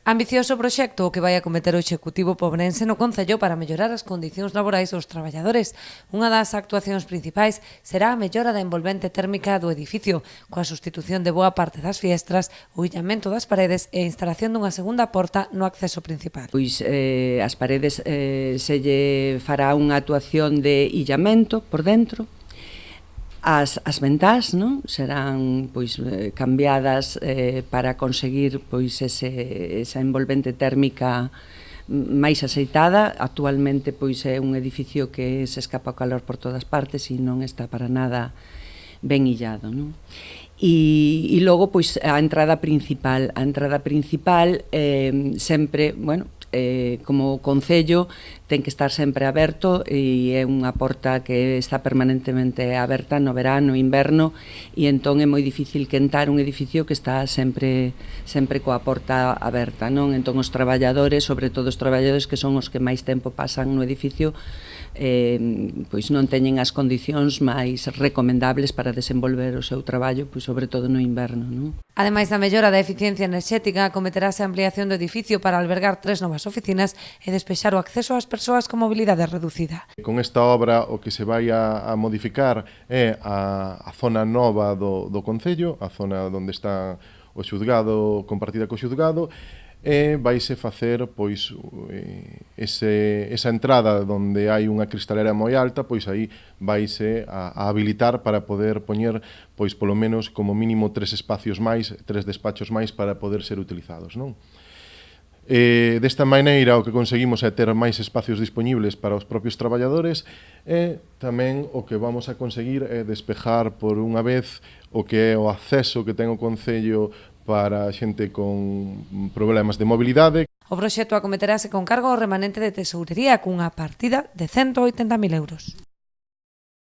Ambicioso proxecto o que vai acometer o Executivo pobrense no Concello para mellorar as condicións laborais dos traballadores. Unha das actuacións principais será a mellora da envolvente térmica do edificio, coa sustitución de boa parte das fiestras, o illamento das paredes e a instalación dunha segunda porta no acceso principal. Pois as paredes se lle fará unha actuación de illamento por dentro. As ventás, non, serán pois cambiadas para conseguir pois esa envolvente térmica máis axeitada. Actualmente pois é un edificio que se escapa o calor por todas partes e non está para nada ben illado, non? E logo pois a entrada principal sempre, bueno, como Concello ten que estar sempre aberto e é unha porta que está permanentemente aberta no verano, no inverno, e entón é moi difícil quentar un edificio que está sempre coa porta aberta, non? Entón os traballadores, sobre todo os traballadores que son os que máis tempo pasan no edificio, pois non teñen as condicións máis recomendables para desenvolver o seu traballo, pois sobre todo no inverno, non? Ademais da mellora da eficiencia enerxética, acometerase a ampliación do edificio para albergar 3 novas oficinas e despexar o acceso ás persoas con mobilidade reducida. Con esta obra o que se vai a modificar é a zona nova do Concello, a zona onde está o xuzgado, compartida co xuzgado, e vaise facer pois esa entrada onde hai unha cristalera moi alta, pois aí vaise a habilitar para poder poñer pois polo menos como mínimo 3 espacios máis, 3 despachos máis para poder ser utilizados, non? Desta maneira o que conseguimos é ter máis espacios dispoñibles para os propios traballadores e tamén o que vamos a conseguir é despejar por unha vez o que é o acceso que ten o Concello para a xente con problemas de mobilidade. O proxecto acometerase con cargo ao remanente de tesourería cunha partida de 180.000 euros.